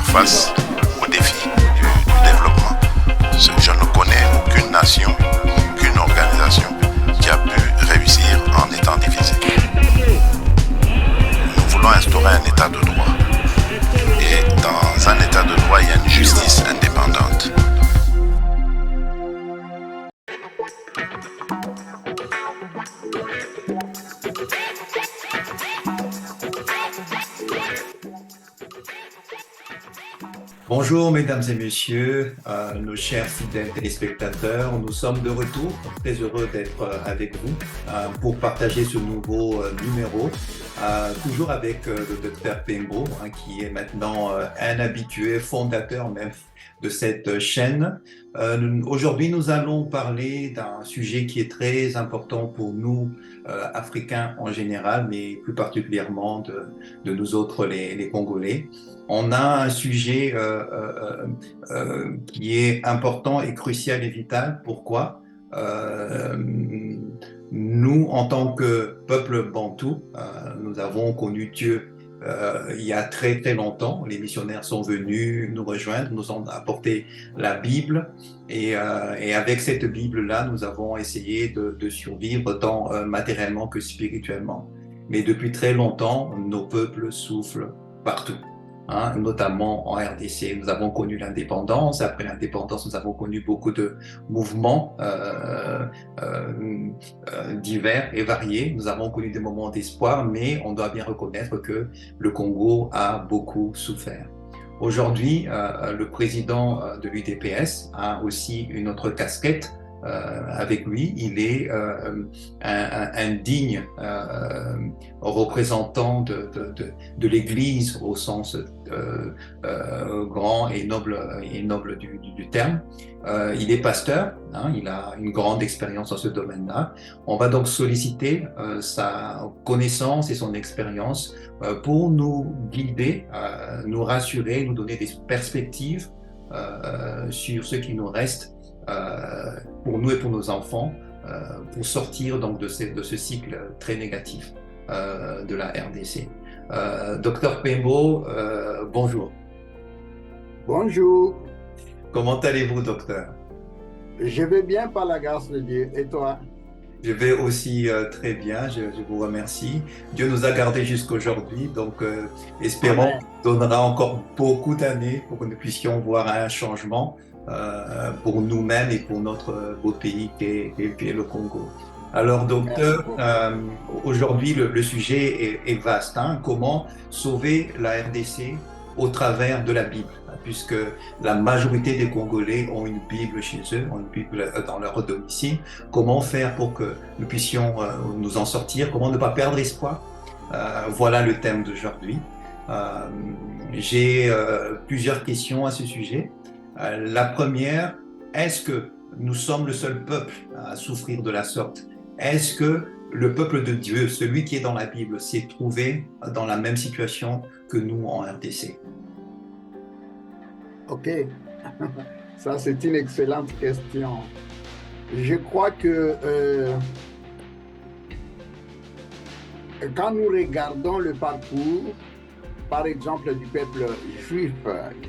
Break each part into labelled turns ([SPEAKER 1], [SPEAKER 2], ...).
[SPEAKER 1] face aux défis du développement. Je ne connais aucune nation, aucune organisation qui a pu réussir en étant divisée. Nous voulons instaurer un état de droit. Et dans un état de droit, il y a une justice indépendante.
[SPEAKER 2] Bonjour mesdames et messieurs, nos chers fidèles téléspectateurs, nous sommes de retour, très heureux d'être avec vous pour partager ce nouveau numéro, toujours avec le docteur Pembo, qui est maintenant un habitué, fondateur même de cette chaîne. Aujourd'hui, nous allons parler d'un sujet qui est très important pour nous, Africains en général, mais plus particulièrement de nous autres, les Congolais. On a un sujet qui est important et crucial et vital. Pourquoi? Nous, en tant que peuple bantou, nous avons connu Dieu il y a très très longtemps. Les missionnaires sont venus nous rejoindre, nous ont apporté la Bible et avec cette Bible-là, nous avons essayé de survivre tant matériellement que spirituellement. Mais depuis très longtemps, nos peuples souffrent partout. Notamment en RDC. Nous avons connu l'indépendance. Après l'indépendance, nous avons connu beaucoup de mouvements divers et variés. Nous avons connu des moments d'espoir, mais on doit bien reconnaître que le Congo a beaucoup souffert. Aujourd'hui, le président de l'UDPS a aussi une autre casquette. Avec lui, il est un digne représentant de l'Église au sens grand et noble du terme. Il est pasteur, il a une grande expérience dans ce domaine-là. On va donc solliciter sa connaissance et son expérience pour nous guider, nous rassurer, nous donner des perspectives sur ce qui nous reste pour nous et pour nos enfants, pour sortir donc de ce cycle très négatif de la RDC. Docteur Pembo, bonjour.
[SPEAKER 3] Bonjour.
[SPEAKER 2] Comment allez-vous, docteur?
[SPEAKER 3] Je vais bien par la grâce de Dieu. Et toi?
[SPEAKER 2] Je vais aussi très bien, je vous remercie. Dieu nous a gardés jusqu'aujourd'hui, donc espérons qu'il donnera encore beaucoup d'années pour que nous puissions voir un changement pour nous-mêmes et pour notre beau pays qui est le Congo. Alors docteur, aujourd'hui le sujet est vaste. Comment sauver la RDC au travers de la Bible, puisque la majorité des Congolais ont une Bible chez eux, ont une Bible dans leur domicile. Comment faire pour que nous puissions nous en sortir? Comment ne pas perdre espoir? Voilà le thème d'aujourd'hui. J'ai plusieurs questions à ce sujet. La première, est-ce que nous sommes le seul peuple à souffrir de la sorte? Est-ce que le peuple de Dieu, celui qui est dans la Bible, s'est trouvé dans la même situation que nous en RDC?
[SPEAKER 3] Ok, ça c'est une excellente question. Je crois que quand nous regardons le parcours, par exemple du peuple juif,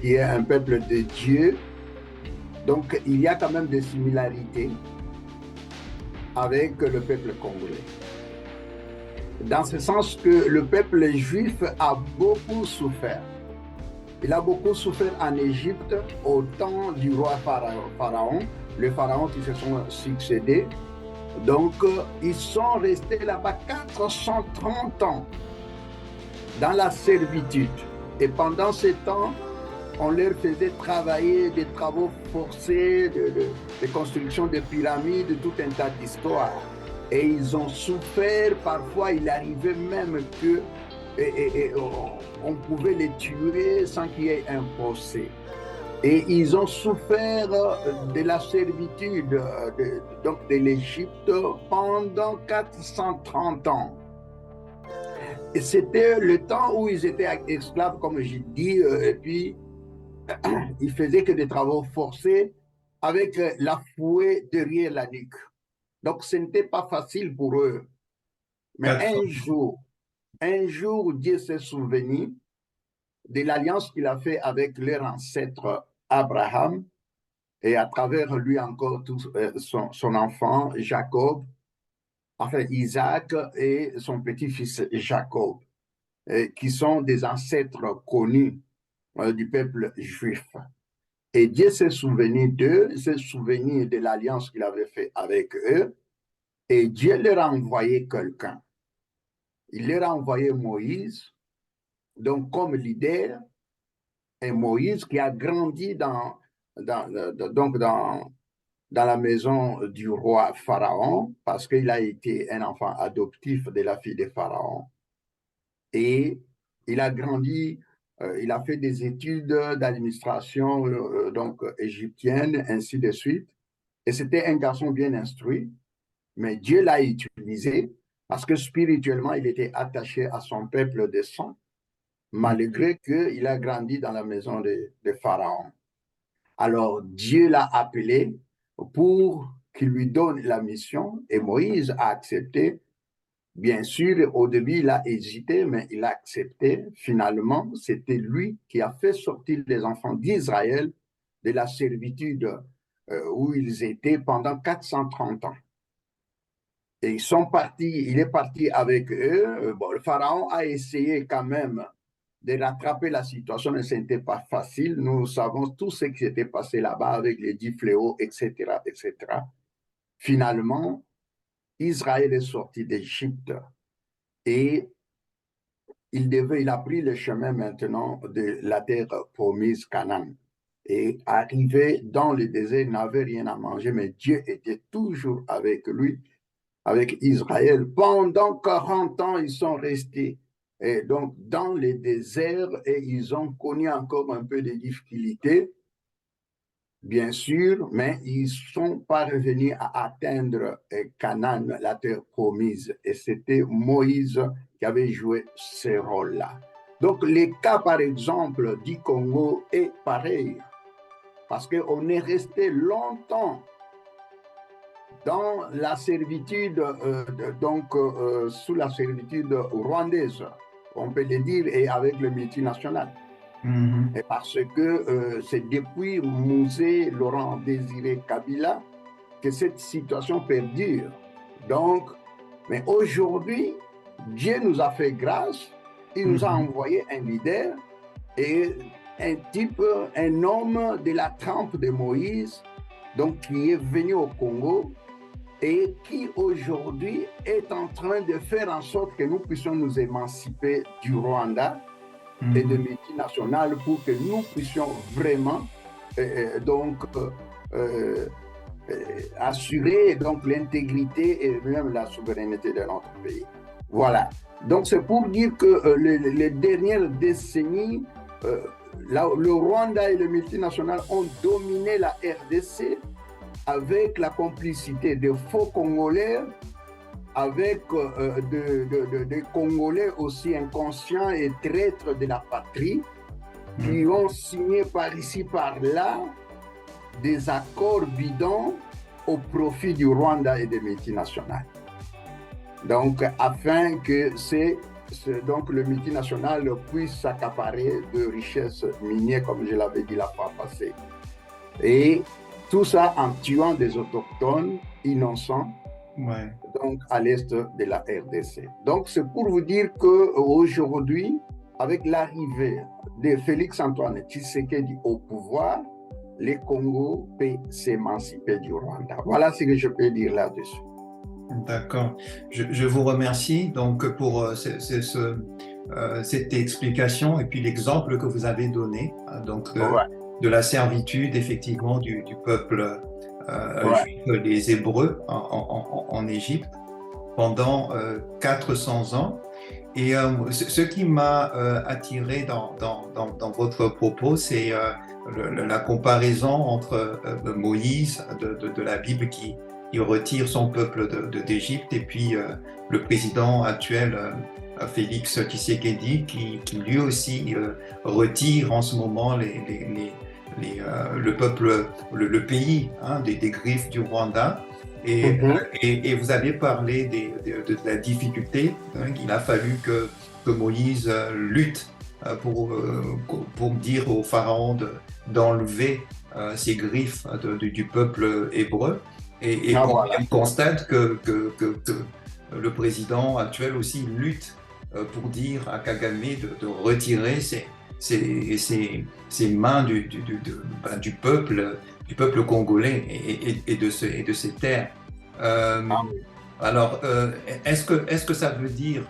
[SPEAKER 3] qui est un peuple de Dieu, donc il y a quand même des similarités avec le peuple congolais. Dans ce sens que le peuple juif a beaucoup souffert. Il a beaucoup souffert en Égypte au temps du roi Pharaon, les pharaons qui se sont succédés. Donc, ils sont restés là-bas 430 ans dans la servitude. Et pendant ce temps, on leur faisait travailler des travaux forcés, de construction de pyramides, tout un tas d'histoires. Et ils ont souffert, parfois il arrivait même que on pouvait les tuer sans qu'il y ait un procès. Et ils ont souffert de la servitude de l'Égypte pendant 430 ans. Et c'était le temps où ils étaient esclaves, comme j'ai dit, et puis ils faisaient que des travaux forcés avec la fouet derrière la nuque. Donc ce n'était pas facile pour eux. Mais un jour, Dieu s'est souvenu de l'alliance qu'il a fait avec leur ancêtre Abraham et à travers lui encore son enfant Jacob, enfin Isaac et son petit-fils Jacob, qui sont des ancêtres connus du peuple juif. Et Dieu s'est souvenu d'eux, s'est souvenu de l'alliance qu'il avait fait avec eux, et Dieu leur a envoyé quelqu'un. Il leur a envoyé Moïse, donc comme leader, et Moïse qui a grandi dans la maison du roi Pharaon, parce qu'il a été un enfant adoptif de la fille de Pharaon. Et il a grandi, il a fait des études d'administration égyptienne, ainsi de suite. Et c'était un garçon bien instruit, mais Dieu l'a utilisé parce que spirituellement, il était attaché à son peuple de sang, malgré qu'il a grandi dans la maison de Pharaon. Alors, Dieu l'a appelé pour qu'il lui donne la mission et Moïse a accepté. Bien sûr, au début, il a hésité, mais il a accepté. Finalement, c'était lui qui a fait sortir les enfants d'Israël de la servitude où ils étaient pendant 430 ans. Et ils sont partis, il est parti avec eux. Bon, le Pharaon a essayé quand même de rattraper la situation, mais ce n'était pas facile. Nous savons tout ce qui s'était passé là-bas avec les 10 fléaux, etc., etc. Finalement, Israël est sorti d'Égypte et il a pris le chemin maintenant de la terre promise Canaan. Et arrivé dans le désert, il n'avait rien à manger, mais Dieu était toujours avec lui, avec Israël. Pendant 40 ans, ils sont restés et donc dans le désert et ils ont connu encore un peu de difficultés, bien sûr, mais ils ne sont pas revenus à atteindre Canaan, la terre promise. Et c'était Moïse qui avait joué ce rôle-là. Donc, le cas, par exemple, du Congo est pareil, parce qu'on est resté longtemps dans la servitude, sous la servitude rwandaise, on peut le dire, et avec le multinational. Et parce que c'est depuis Musée Laurent Désiré Kabila que cette situation perdure. Donc, mais aujourd'hui, Dieu nous a fait grâce, il nous a envoyé un leader et un type, un homme de la trempe de Moïse, donc qui est venu au Congo et qui aujourd'hui est en train de faire en sorte que nous puissions nous émanciper du Rwanda et de multinationales pour que nous puissions vraiment assurer donc l'intégrité et même la souveraineté de notre pays. Voilà. Donc c'est pour dire que les dernières décennies, le Rwanda et les multinationales ont dominé la RDC avec la complicité de faux Congolais, avec des Congolais aussi inconscients et traîtres de la patrie, qui ont signé par ici, par là, des accords bidons au profit du Rwanda et des multinationales. Donc, afin que donc le multinational puisse s'accaparer de richesses minières, comme je l'avais dit la fois passée. Et tout ça en tuant des autochtones innocents, donc à l'est de la RDC. Donc, c'est pour vous dire qu'aujourd'hui, avec l'arrivée de Félix-Antoine Tshisekedi au pouvoir, le Congo peut s'émanciper du Rwanda. Voilà ce que je peux dire là-dessus.
[SPEAKER 2] D'accord. Je vous remercie donc pour cette explication et puis l'exemple que vous avez donné de la servitude effectivement du peuple juif, les Hébreux en Égypte pendant 400 ans. Et ce qui m'a attiré dans votre propos, c'est la comparaison entre Moïse de la Bible qui retire son peuple d'Égypte et puis le président actuel Félix Tshisekedi qui lui aussi retire en ce moment le peuple, le pays des griffes du Rwanda. Et vous avez parlé de la difficulté qu'il a fallu que Moïse lutte pour dire au pharaon d'enlever ces griffes du peuple hébreu. Et
[SPEAKER 3] Voilà.
[SPEAKER 2] on constate que le président actuel aussi lutte pour dire à Kagame de retirer ses mains du peuple congolais et de ces terres. Alors, est-ce que ça veut dire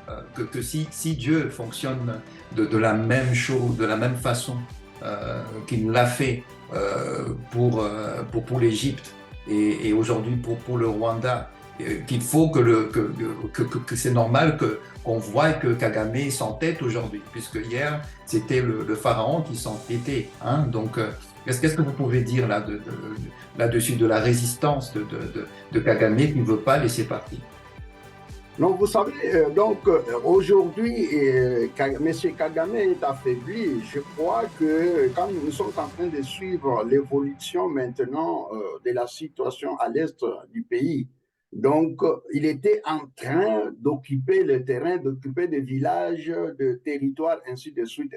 [SPEAKER 2] que si Dieu fonctionne de la même chose, de la même façon qu'il l'a fait pour l'Égypte et aujourd'hui pour le Rwanda, qu'il faut que c'est normal qu'on voit que Kagame s'entête aujourd'hui, puisque hier c'était le pharaon qui s'entêtait. Hein? Donc, qu'est-ce que vous pouvez dire là-dessus de la résistance de Kagame qui ne veut pas laisser partir?
[SPEAKER 3] Donc, vous savez, aujourd'hui, M. Kagame est affaibli. Je crois que quand nous sommes en train de suivre l'évolution maintenant de la situation à l'est du pays, donc il était en train d'occuper le terrain, d'occuper des villages, de territoires, ainsi de suite.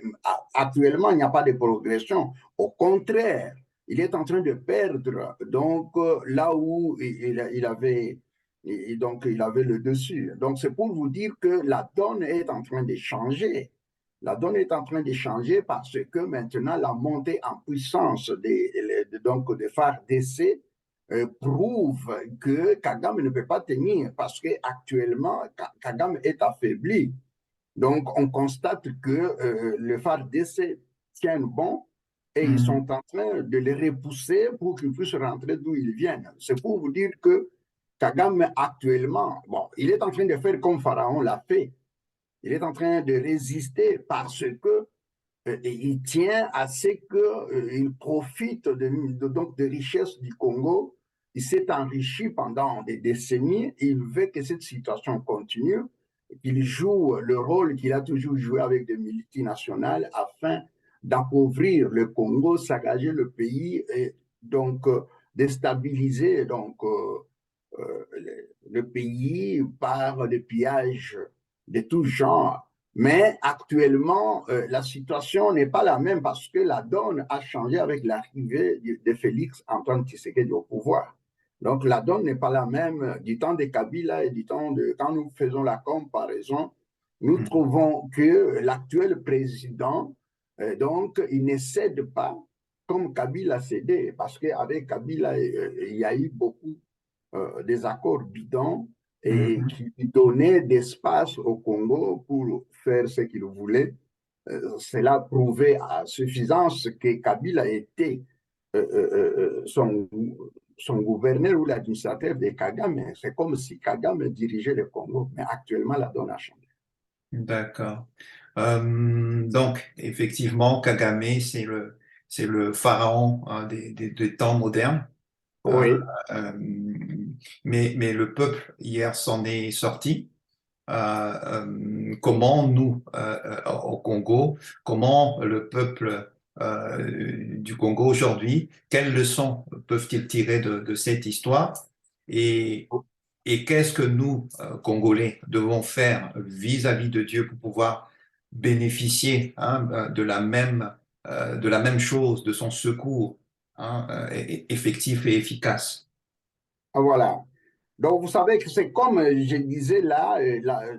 [SPEAKER 3] Actuellement, il n'y a pas de progression. Au contraire, il est en train de perdre. Donc, là où il avait... Et donc, il avait le dessus. Donc, c'est pour vous dire que la donne est en train de changer. La donne est en train de changer parce que maintenant, la montée en puissance des FARDC prouve que Kagame ne peut pas tenir parce qu'actuellement, Kagame est affaibli. Donc, on constate que le FARDC tient bon et ils sont en train de les repousser pour qu'ils puissent rentrer d'où ils viennent. C'est pour vous dire que Kagame actuellement, bon, il est en train de faire comme Pharaon l'a fait. Il est en train de résister parce que il tient à ce qu'il profite de richesses du Congo. Il s'est enrichi pendant des décennies. Il veut que cette situation continue. Il joue le rôle qu'il a toujours joué avec des multinationales afin d'appauvrir le Congo, saccager le pays et donc déstabiliser le pays par des pillages de tout genre. Mais actuellement, la situation n'est pas la même parce que la donne a changé avec l'arrivée de Félix Antoine Tshisekedi au pouvoir. Donc la donne n'est pas la même du temps de Kabila et du temps de... Quand nous faisons la comparaison, nous trouvons que l'actuel président, donc, il ne cède pas comme Kabila cédé, parce qu'avec Kabila, il y a eu beaucoup des accords bidons et qui donnaient d'espace au Congo pour faire ce qu'il voulait. Cela prouvait à suffisance que Kabila était son gouverneur ou l'administrateur de Kagame. C'est comme si Kagame dirigeait le Congo, mais actuellement la donne a changé.
[SPEAKER 2] D'accord. Donc, effectivement, Kagame, c'est le pharaon des temps modernes.
[SPEAKER 3] Oui.
[SPEAKER 2] Mais le peuple, hier, s'en est sorti. Comment nous, au Congo, comment le peuple du Congo aujourd'hui, quelles leçons peuvent-ils tirer de cette histoire et qu'est-ce que nous, Congolais, devons faire vis-à-vis de Dieu pour pouvoir bénéficier de la même chose, de son secours effectif et efficace?
[SPEAKER 3] Voilà. Donc, vous savez que c'est comme je disais là,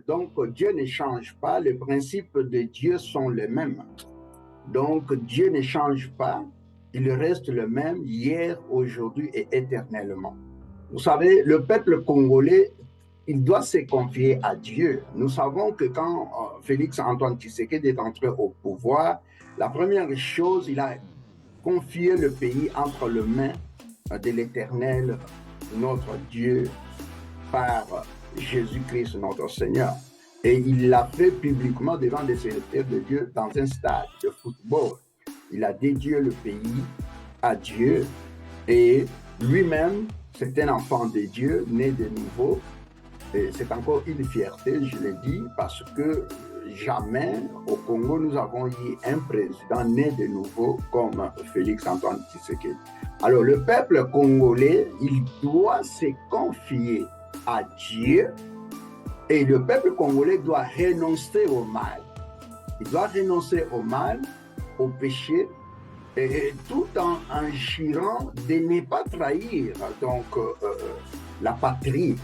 [SPEAKER 3] donc Dieu ne change pas, les principes de Dieu sont les mêmes. Donc, Dieu ne change pas, il reste le même hier, aujourd'hui et éternellement. Vous savez, le peuple congolais, il doit se confier à Dieu. Nous savons que quand Félix Antoine Tshisekedi est entré au pouvoir, la première chose, il a confié le pays entre les mains de l'Éternel, notre Dieu, par Jésus-Christ, notre Seigneur. Et il l'a fait publiquement devant des serviteurs de Dieu dans un stade de football. Il a dédié le pays à Dieu et lui-même, c'est un enfant de Dieu, né de nouveau. Et c'est encore une fierté, je l'ai dit, parce que jamais au Congo, nous avons eu un président né de nouveau comme Félix Antoine Tshisekedi. Alors, le peuple congolais, il doit se confier à Dieu et le peuple congolais doit renoncer au mal. Il doit renoncer au mal, au péché, et tout en jurant de ne pas trahir donc la patrie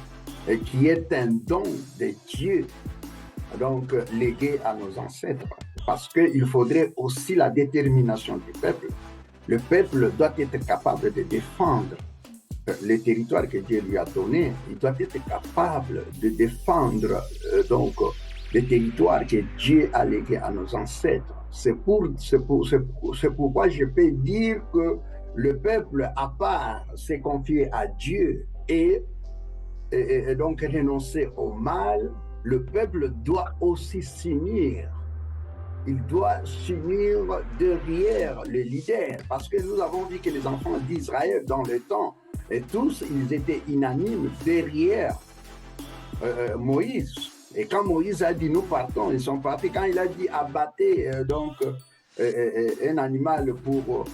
[SPEAKER 3] qui est un don de Dieu donc légué à nos ancêtres, parce qu'il faudrait aussi la détermination du peuple. Le peuple doit être capable de défendre les territoires que Dieu lui a donnés. Il doit être capable de défendre donc les territoires que Dieu a légués à nos ancêtres. C'est pourquoi je peux dire que le peuple, à part se confier à Dieu et donc renoncer au mal, le peuple doit aussi s'unir. Il doit s'unir derrière les leaders, parce que nous avons vu que les enfants d'Israël dans le temps, et tous, ils étaient unanimes derrière Moïse. Et quand Moïse a dit nous partons, ils sont partis. Quand il a dit abattez un animal pour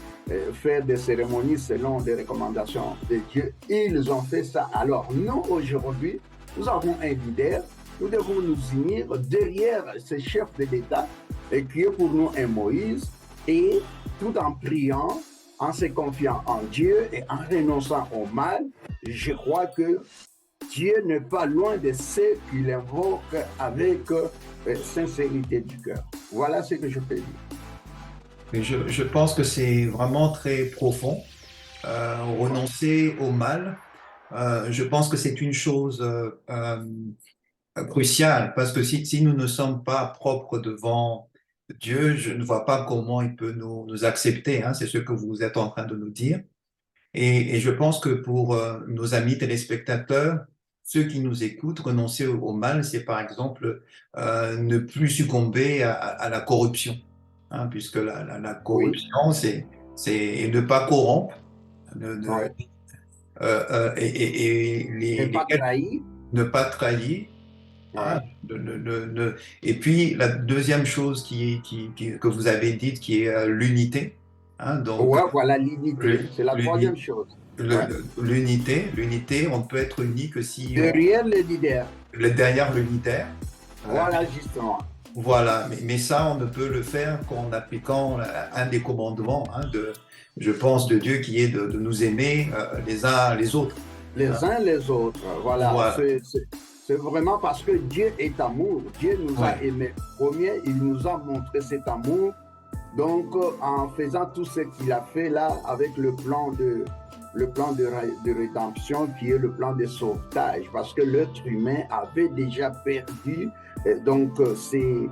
[SPEAKER 3] faire des cérémonies selon les recommandations de Dieu, ils ont fait ça. Alors nous, aujourd'hui, nous avons un leader, nous devons nous unir derrière ce chef de l'État, qui est pour nous un Moïse, et tout en priant, en se confiant en Dieu et en renonçant au mal, je crois que Dieu n'est pas loin de ceux qui l'invoquent avec sincérité du cœur. Voilà ce que je peux dire.
[SPEAKER 2] Et je pense que c'est vraiment très profond. Renoncer au mal, je pense que c'est une chose cruciale, parce que si nous ne sommes pas propres devant Dieu, je ne vois pas comment il peut nous accepter, hein, c'est ce que vous êtes en train de nous dire. Et je pense que pour nos amis téléspectateurs, ceux qui nous écoutent, renoncer au mal, c'est par exemple ne plus succomber à la corruption, hein, puisque la corruption, c'est ne pas corrompre, ne pas trahir. Hein, et puis la deuxième chose que vous avez dite, qui est l'unité. Hein, donc,
[SPEAKER 3] voilà l'unité, c'est la troisième chose.
[SPEAKER 2] L'unité, on ne peut être uni que si...
[SPEAKER 3] Derrière le leader.
[SPEAKER 2] Derrière le leader.
[SPEAKER 3] Voilà, justement.
[SPEAKER 2] Voilà, mais ça, on ne peut le faire qu'en appliquant un des commandements, hein, je pense, de Dieu, qui est de nous aimer les uns les autres.
[SPEAKER 3] Les uns les autres, voilà. C'est vraiment parce que Dieu est amour. Dieu nous a aimés premier, il nous a montré cet amour. Donc, en faisant tout ce qu'il a fait là, avec le plan de rédemption, qui est le plan de sauvetage, parce que l'être humain avait déjà perdu donc ses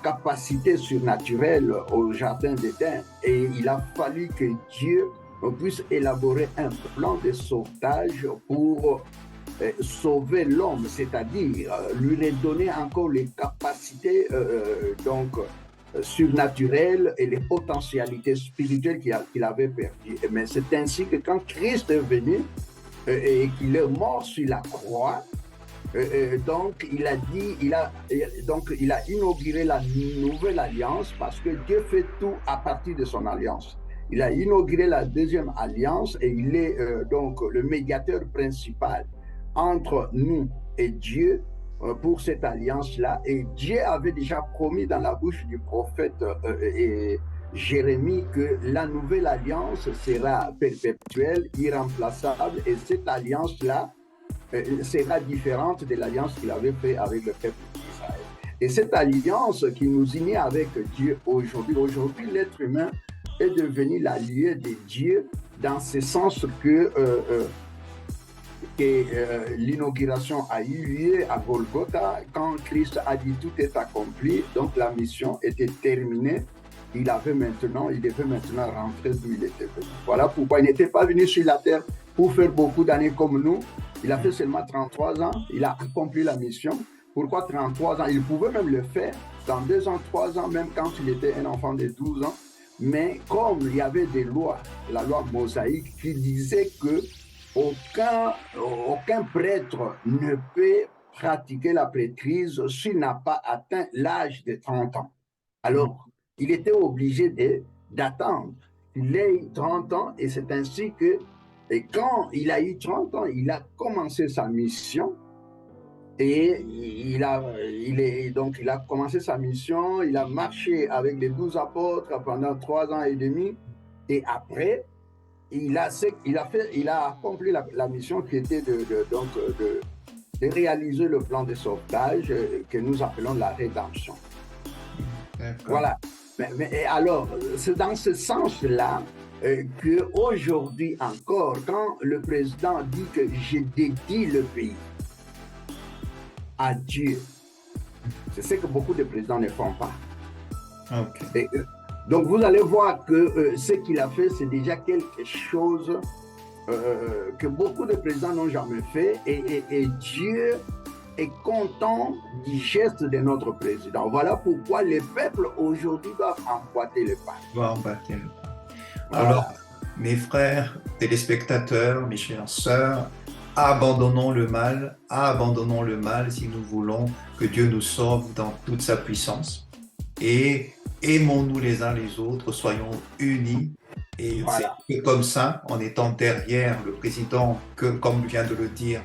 [SPEAKER 3] capacités surnaturelles au jardin d'Éden, et il a fallu que Dieu puisse élaborer un plan de sauvetage pour sauver l'homme, c'est-à-dire lui redonner encore les capacités surnaturelles et les potentialités spirituelles qu'il avait perdues. Mais c'est ainsi que quand Christ est venu et qu'il est mort sur la croix, donc il a inauguré la nouvelle alliance, parce que Dieu fait tout à partir de son alliance. Il a inauguré la deuxième alliance et il est donc le médiateur principal entre nous et Dieu pour cette alliance-là. Et Dieu avait déjà promis dans la bouche du prophète Jérémie que la nouvelle alliance sera perpétuelle, irremplaçable, et cette alliance-là sera différente de l'alliance qu'il avait faite avec le peuple d'Israël. Et cette alliance qui nous unit avec Dieu aujourd'hui, l'être humain est devenu l'allié de Dieu, dans ce sens que l'inauguration a eu lieu à Golgotha, quand Christ a dit tout est accompli, donc la mission était terminée. Il devait maintenant rentrer d'où il était venu. Voilà pourquoi il n'était pas venu sur la terre pour faire beaucoup d'années comme nous. Il a fait seulement 33 ans, il a accompli la mission. Pourquoi 33 ans? Il pouvait même le faire dans 2 ans, 3 ans, même quand il était un enfant de 12 ans. Mais comme il y avait des lois, la loi mosaïque, qui disait que aucun prêtre ne peut pratiquer la prêtrise s'il n'a pas atteint l'âge de 30 ans. Alors, il était obligé d'attendre qu'il ait 30 ans, et c'est ainsi que, et quand il a eu 30 ans, il a commencé sa mission. Et donc, il a commencé sa mission, il a marché avec les 12 apôtres pendant 3 ans et demi. Et après, il a accompli la mission qui était de réaliser le plan de sauvetage que nous appelons la rédemption. Voilà. Et alors, c'est dans ce sens-là qu'aujourd'hui encore, quand le président dit que je dédie le pays à Dieu, c'est ce que beaucoup de présidents ne font pas.
[SPEAKER 2] Okay.
[SPEAKER 3] Donc vous allez voir que ce qu'il a fait, c'est déjà quelque chose que beaucoup de présidents n'ont jamais fait, et Dieu est content du geste de notre président. Voilà pourquoi les peuples aujourd'hui doivent emboîter le pas.
[SPEAKER 2] Voilà. Alors, mes frères, téléspectateurs, mes chères sœurs, abandonnons le mal si nous voulons que Dieu nous sauve dans toute sa puissance. Et aimons-nous les uns les autres, soyons unis. Et voilà. C'est comme ça, en étant derrière le président, que, comme vient de le dire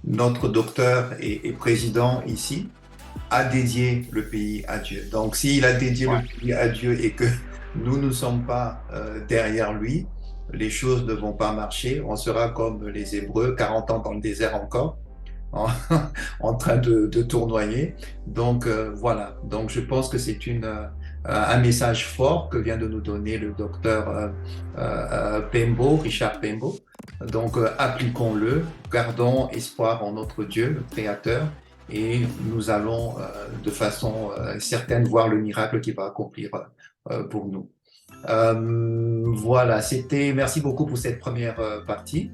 [SPEAKER 2] notre docteur et président ici, a dédié le pays à Dieu. Donc, s'il a dédié le pays à Dieu et que nous ne sommes pas derrière lui, les choses ne vont pas marcher. On sera comme les Hébreux, 40 ans dans le désert encore, en train de tournoyer. Donc, voilà. Donc, je pense que c'est un message fort que vient de nous donner le docteur Pembo, Richard Pembo. Donc, appliquons-le, gardons espoir en notre Dieu, le Créateur, et nous allons de façon certaine voir le miracle qu'il va accomplir pour nous. Voilà, merci beaucoup pour cette première partie.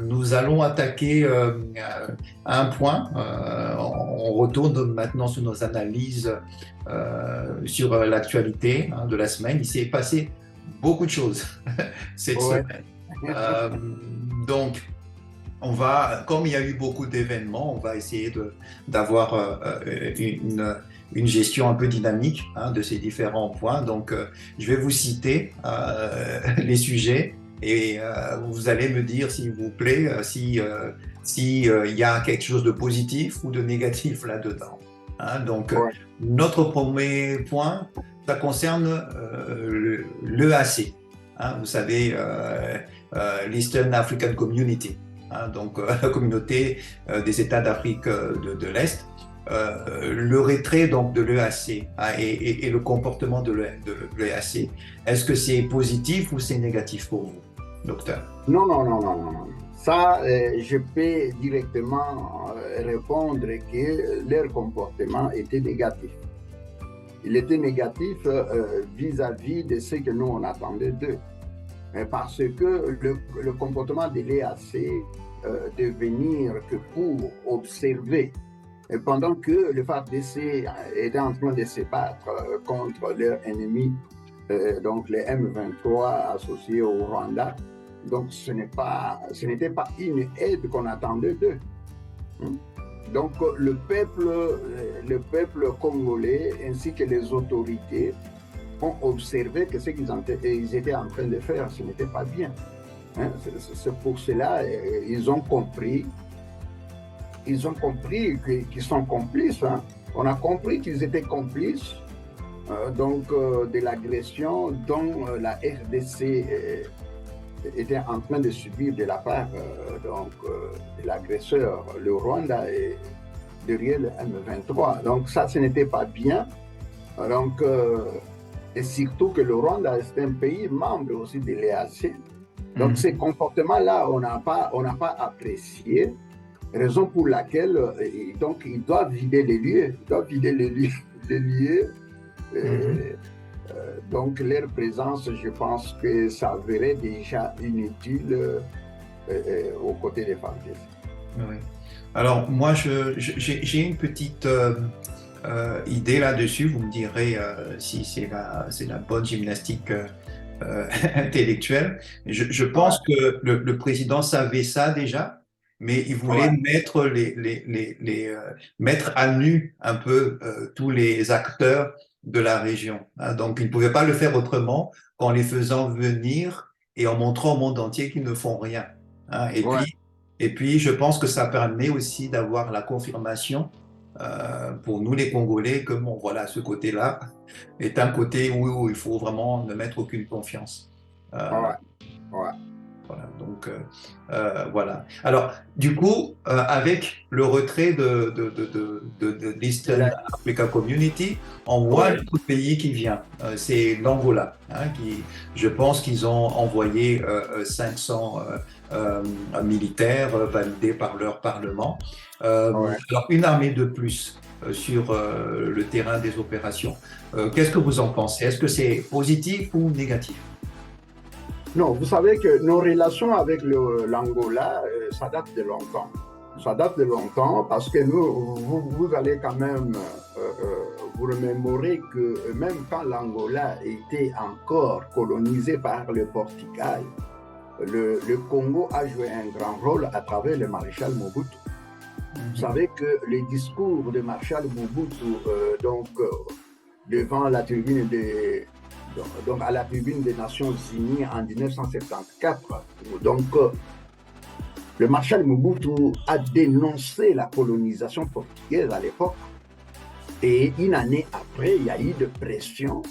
[SPEAKER 2] Nous allons attaquer un point. On retourne maintenant sur nos analyses sur l'actualité de la semaine. Il s'est passé beaucoup de choses cette semaine. Donc, comme il y a eu beaucoup d'événements, on va essayer d'avoir une gestion un peu dynamique de ces différents points. Donc, je vais vous citer les sujets et vous allez me dire, s'il vous plaît, si y a quelque chose de positif ou de négatif là-dedans. Donc, notre premier point, ça concerne l'EAC. Vous savez, l'Eastern African Community. Donc, la communauté des États d'Afrique de l'Est. Le retrait donc de l'EAC et le comportement de l'EAC, est-ce que c'est positif ou c'est négatif pour vous, docteur?
[SPEAKER 3] Non. Ça, je peux directement répondre que leur comportement était négatif. Il était négatif vis-à-vis de ce que nous on attendait d'eux. Parce que le comportement de l'EAC de venir que pour observer, pendant que le FARDC était en train de se battre contre leurs ennemis, donc les M23 associés au Rwanda, donc ce n'était pas une aide qu'on attendait d'eux. Donc le peuple congolais ainsi que les autorités ont observé que ce qu'ils étaient en train de faire, ce n'était pas bien. C'est pour cela ils ont compris qu'ils sont complices. On a compris qu'ils étaient complices de l'agression dont la RDC était en train de subir de la part de l'agresseur, le Rwanda, et derrière le M23. Donc ça, ce n'était pas bien. Donc, et surtout que le Rwanda est un pays membre aussi de l'EAC. Donc ces comportements-là, on n'a pas apprécié. Raison pour laquelle donc ils doivent vider les lieux. Donc leur présence, je pense que ça verrait déjà inutile aux côtés des FARDC.
[SPEAKER 2] Oui. Alors moi, j'ai une petite idée là-dessus. Vous me direz si c'est la bonne gymnastique intellectuelle. Je pense que le président savait ça déjà. Mais il voulait mettre à nu un peu tous les acteurs de la région. Donc, il ne pouvait pas le faire autrement qu'en les faisant venir et en montrant au monde entier qu'ils ne font rien. Et puis, Et puis, je pense que ça permet aussi d'avoir la confirmation pour nous les Congolais que bon, voilà, ce côté-là est un côté où il faut vraiment ne mettre aucune confiance.
[SPEAKER 3] Ouais, ouais.
[SPEAKER 2] Voilà, donc voilà. Alors, du coup, avec le retrait de l'Eastern Africa Community, on voit un autre pays qui vient. C'est l'Angola, hein, je pense qu'ils ont envoyé 500 militaires validés par leur parlement. Alors, une armée de plus sur le terrain des opérations. Qu'est-ce que vous en pensez? Est-ce que c'est positif ou négatif?
[SPEAKER 3] Non, vous savez que nos relations avec l'Angola, ça date de longtemps. Ça date de longtemps parce que vous allez quand même vous remémorer que même quand l'Angola était encore colonisé par le Portugal, le Congo a joué un grand rôle à travers le maréchal Mobutu. Vous savez que les discours de Marshal Mobutu, devant la tribune à la tribune des Nations Unies en 1974, le Marshal Mobutu a dénoncé la colonisation portugaise à l'époque. Et une année après, il y a eu de pression,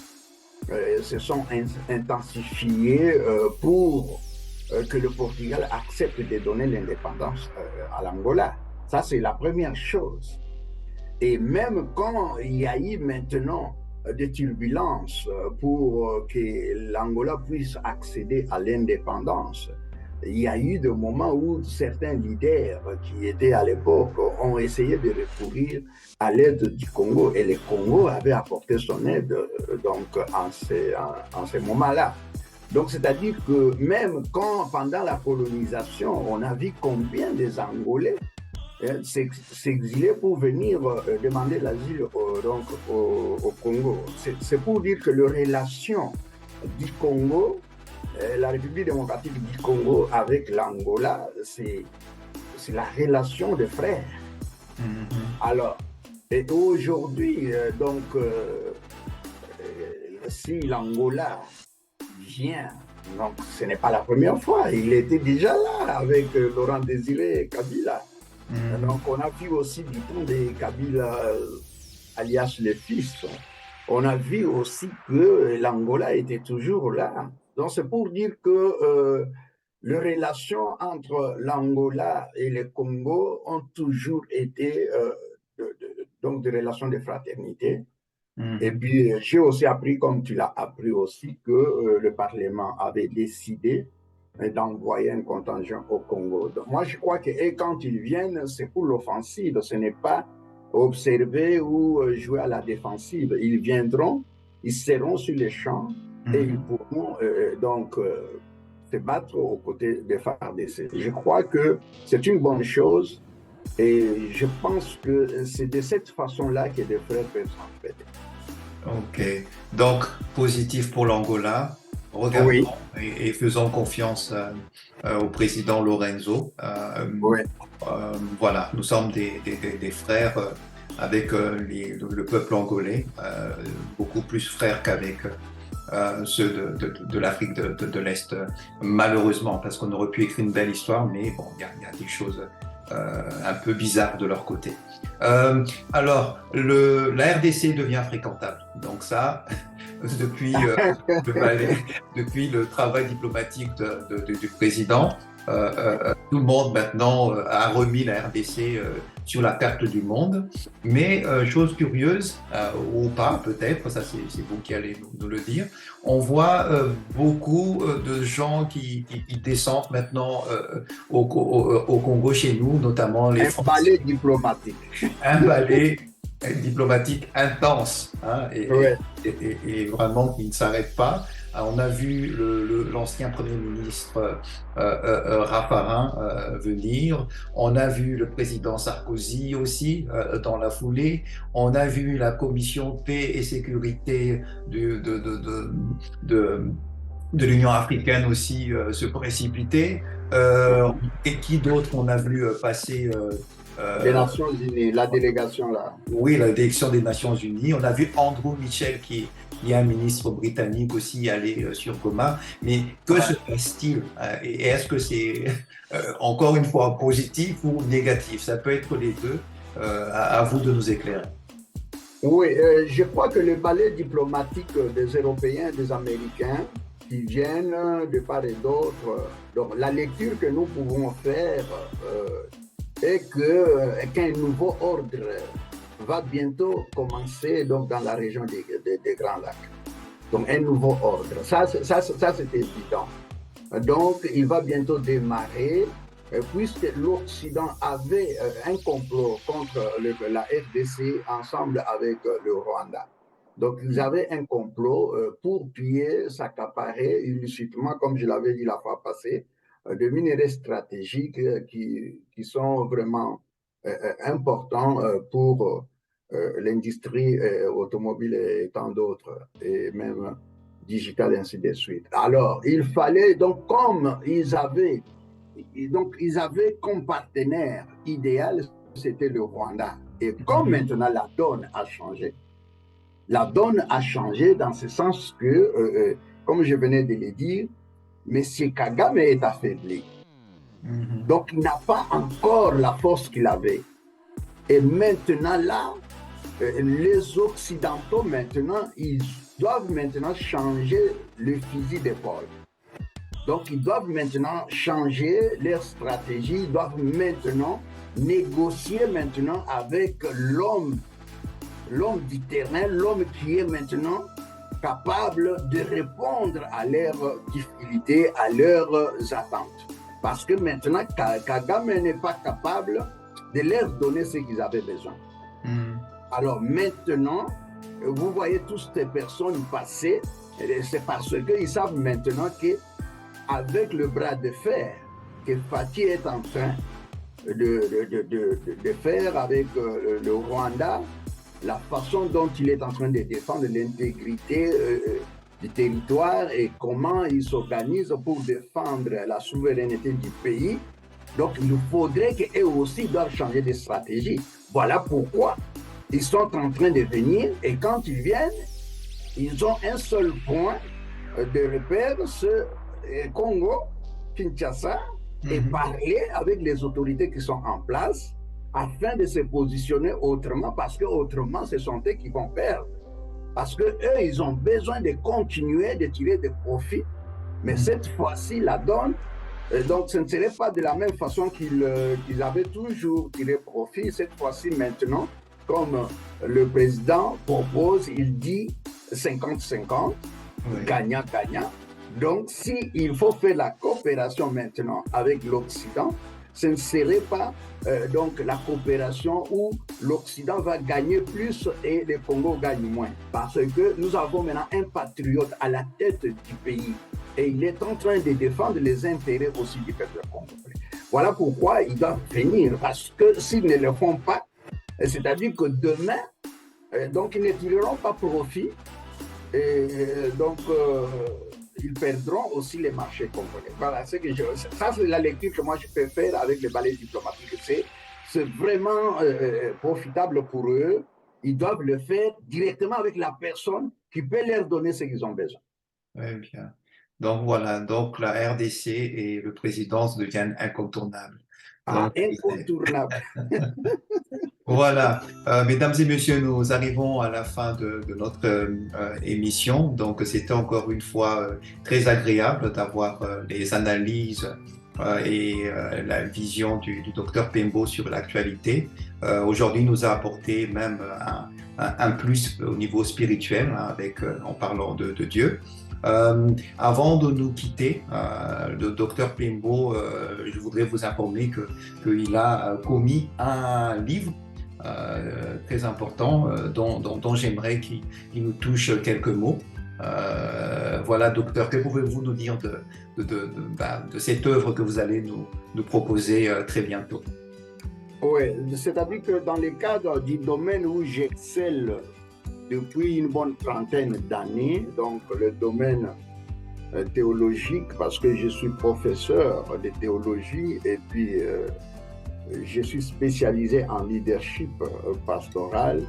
[SPEAKER 3] se sont intensifiées pour que le Portugal accepte de donner l'indépendance à l'Angola. Ça, c'est la première chose. Et même quand il y a eu maintenant des turbulences pour que l'Angola puisse accéder à l'indépendance, il y a eu des moments où certains leaders qui étaient à l'époque ont essayé de recourir à l'aide du Congo et le Congo avait apporté son aide en ces moments-là. Donc, c'est-à-dire que même quand, pendant la colonisation, on a vu combien des Angolais s'exiler pour venir demander l'asile au Congo. C'est pour dire que la relation du Congo, la République démocratique du Congo avec l'Angola, c'est la relation de frères. Alors, et aujourd'hui, si l'Angola vient, donc ce n'est pas la première fois, il était déjà là avec Laurent Désiré Kabila. Donc, on a vu aussi du temps de Kabila, alias le fils, on a vu aussi que l'Angola était toujours là. Donc, c'est pour dire que les relations entre l'Angola et le Congo ont toujours été des relations de fraternité. Et puis, j'ai aussi appris, comme tu l'as appris aussi, que le Parlement avait décidé d'envoyer un contingent au Congo. Donc, moi, je crois que quand ils viennent, c'est pour l'offensive, ce n'est pas observer ou jouer à la défensive. Ils viendront, ils seront sur les champs et ils pourront se battre aux côtés des FARDC. Je crois que c'est une bonne chose et je pense que c'est de cette façon-là que les frères peuvent s'entraider.
[SPEAKER 2] Ok, donc positif pour l'Angola. Regardons et faisons confiance au président Lorenzo. Voilà, nous sommes des frères avec le peuple angolais, beaucoup plus frères qu'avec ceux de l'Afrique de l'Est, malheureusement, parce qu'on aurait pu écrire une belle histoire, mais bon, il y a des choses un peu bizarres de leur côté. Alors, la RDC devient fréquentable, donc ça... Depuis le travail diplomatique du président, tout le monde maintenant a remis la RDC sur la carte du monde. Mais chose curieuse, ou pas peut-être, ça c'est vous qui allez nous le dire, on voit beaucoup de gens qui descendent maintenant au Congo chez nous, notamment les Français.
[SPEAKER 3] Un balai diplomatique.
[SPEAKER 2] Un balai diplomatique intense, hein, et vraiment qui ne s'arrête pas. Alors, on a vu l'ancien Premier ministre Raffarin venir, on a vu le président Sarkozy aussi dans la foulée, on a vu la commission paix et sécurité de l'Union africaine aussi se précipiter, et qui d'autre on a vu passer
[SPEAKER 3] des Nations Unies, la délégation là.
[SPEAKER 2] Oui, la délégation des Nations Unies. On a vu Andrew Mitchell qui il y a un ministre britannique aussi allé sur Goma. Mais que se passe-t-il? Et est-ce que c'est encore une fois positif ou négatif? Ça peut être les deux. À vous de nous éclairer.
[SPEAKER 3] Oui, je crois que le ballet diplomatique des Européens et des Américains qui viennent de part et d'autre, donc la lecture que nous pouvons faire est qu'un nouveau ordre va bientôt commencer donc, dans la région des Grands Lacs. Donc un nouveau ordre, ça c'est évident. Donc il va bientôt démarrer. Puisque l'Occident avait un complot contre la RDC ensemble avec le Rwanda. Donc, ils avaient un complot pour piller, s'accaparer illicitement, comme je l'avais dit la fois passée, de minerais stratégiques qui sont vraiment importants pour l'industrie automobile et tant d'autres, et même digitale, ainsi de suite. Alors, il fallait, donc, comme ils avaient comme partenaire idéal, c'était le Rwanda. Et comme maintenant la donne a changé dans ce sens que, comme je venais de le dire, M. Kagame est affaibli. Donc il n'a pas encore la force qu'il avait. Et maintenant là, les Occidentaux maintenant, ils doivent maintenant changer le fusil d'épaule. Donc, ils doivent maintenant changer leur stratégie, ils doivent maintenant négocier maintenant avec l'homme du terrain, l'homme qui est maintenant capable de répondre à leurs difficultés, à leurs attentes. Parce que maintenant, Kagame n'est pas capable de leur donner ce qu'ils avaient besoin. Alors maintenant, vous voyez toutes ces personnes passer, c'est parce qu'ils savent maintenant que avec le bras de fer que Fathi est en train de faire avec le Rwanda, la façon dont il est en train de défendre l'intégrité du territoire et comment il s'organise pour défendre la souveraineté du pays. Donc, il faudrait qu'eux aussi doivent changer de stratégie. Voilà pourquoi ils sont en train de venir et quand ils viennent, ils ont un seul point de repère, ce Congo, Kinshasa, et parler avec les autorités qui sont en place afin de se positionner autrement, parce que autrement, ce sont eux qui vont perdre. Parce que eux, ils ont besoin de continuer de tirer des profits, mais cette fois-ci, la donne, donc ce ne serait pas de la même façon qu'ils avaient toujours tiré profit. Cette fois-ci, maintenant, comme le président propose, il dit 50-50, gagnant-gagnant. Donc, s'il faut faire la coopération maintenant avec l'Occident, ce ne serait pas donc la coopération où l'Occident va gagner plus et le Congo gagne moins. Parce que nous avons maintenant un patriote à la tête du pays et il est en train de défendre les intérêts aussi du peuple congolais. Voilà pourquoi ils doivent venir, parce que s'ils ne le font pas, c'est-à-dire que demain, donc ils ne tireront pas profit et donc ils perdront aussi les marchés congolais. Voilà, ça c'est la lecture que moi je peux faire avec le ballet diplomatique. C'est vraiment profitable pour eux. Ils doivent le faire directement avec la personne qui peut leur donner ce qu'ils ont besoin.
[SPEAKER 2] Oui, bien. Donc voilà, donc la RDC et le président deviennent incontournables. Donc,
[SPEAKER 3] incontournable.
[SPEAKER 2] Voilà, mesdames et messieurs, nous arrivons à la fin de notre émission. Donc, c'était encore une fois très agréable d'avoir les analyses et la vision du docteur Pembo sur l'actualité. Aujourd'hui, nous a apporté même un plus au niveau spirituel, en parlant de Dieu. Avant de nous quitter, le docteur Pembo, je voudrais vous informer qu'il a commis un livre très important dont j'aimerais qu'il nous touche quelques mots. Voilà, docteur, que pouvez-vous nous dire de cette œuvre que vous allez nous proposer très bientôt?
[SPEAKER 3] Oui, c'est-à-dire que dans le cadre du domaine où j'excelle depuis une bonne trentaine d'années, donc le domaine théologique, parce que je suis professeur de théologie et puis je suis spécialisé en leadership pastoral.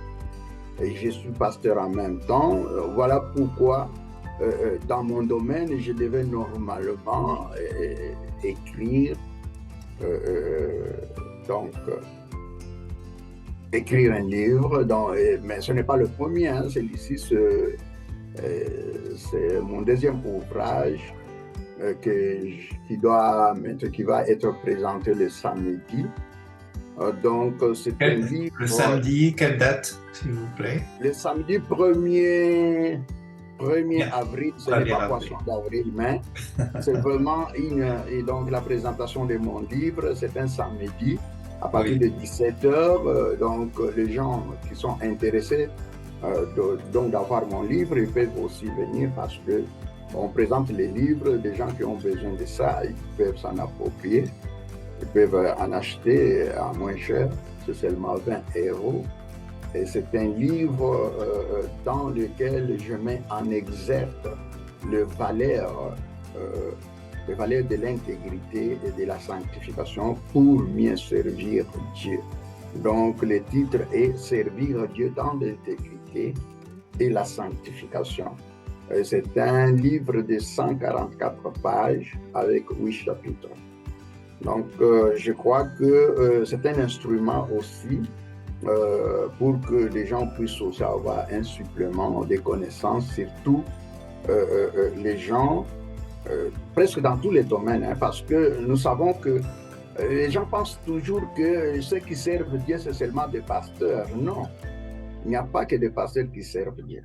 [SPEAKER 3] et je suis pasteur en même temps. Voilà pourquoi, dans mon domaine, je devais normalement écrire, écrire un livre, mais ce n'est pas le premier, hein, celui-ci, c'est mon deuxième ouvrage qui va être présenté le samedi. Donc, c'est un livre.
[SPEAKER 2] Le samedi, quelle date, s'il vous plaît?
[SPEAKER 3] Le samedi 1er avril, ce n'est pas poisson d'avril, mais c'est vraiment et donc la présentation de mon livre, c'est un samedi à partir de 17h. Donc, les gens qui sont intéressés d'avoir mon livre, ils peuvent aussi venir parce que on présente les livres des gens qui ont besoin de ça, ils peuvent s'en approprier. Ils peuvent en acheter à moins cher, c'est seulement 20 €. Et c'est un livre dans lequel je mets en exergue les valeurs de l'intégrité et de la sanctification pour mieux servir Dieu. Donc le titre est « Servir Dieu dans l'intégrité et la sanctification ». C'est un livre de 144 pages avec 8 chapitres. Donc, je crois que c'est un instrument aussi pour que les gens puissent aussi avoir un supplément de connaissances, surtout les gens, presque dans tous les domaines, hein, parce que nous savons que les gens pensent toujours que ceux qui servent Dieu, c'est seulement des pasteurs. Non, il n'y a pas que des pasteurs qui servent Dieu.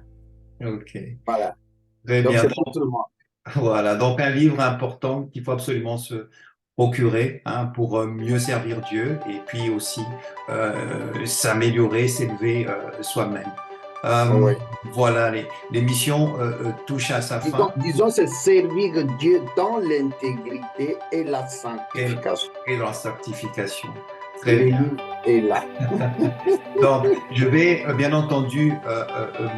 [SPEAKER 2] Ok.
[SPEAKER 3] Voilà.
[SPEAKER 2] Très
[SPEAKER 3] Donc,
[SPEAKER 2] bien.
[SPEAKER 3] c'est pour tout le monde.
[SPEAKER 2] Voilà, donc un livre important qu'il faut absolument se procurer pour mieux servir Dieu et puis aussi s'améliorer, s'élever soi-même.
[SPEAKER 3] Oui.
[SPEAKER 2] Voilà, l'émission touche à sa fin.
[SPEAKER 3] Disons, c'est servir Dieu dans l'intégrité et la sanctification.
[SPEAKER 2] Et la sanctification. Très bien.
[SPEAKER 3] Et là.
[SPEAKER 2] Donc, je vais bien entendu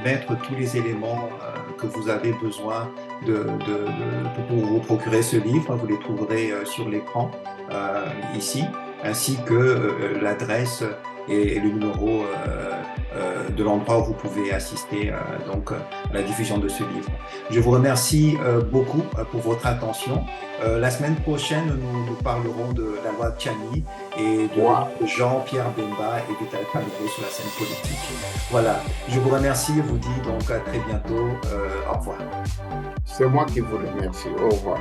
[SPEAKER 2] mettre tous les éléments que vous avez besoin pour vous procurer ce livre. Vous les trouverez sur l'écran ici, ainsi que l'adresse et le numéro de l'endroit où vous pouvez assister donc à la diffusion de ce livre. Je vous remercie beaucoup pour votre attention. La semaine prochaine, nous parlerons de la loi de Chani et de Jean-Pierre Bemba et Vital Kamerhe sur la scène politique. Voilà, je vous remercie et vous dis donc à très bientôt. Au revoir.
[SPEAKER 3] C'est moi qui vous remercie. Au revoir.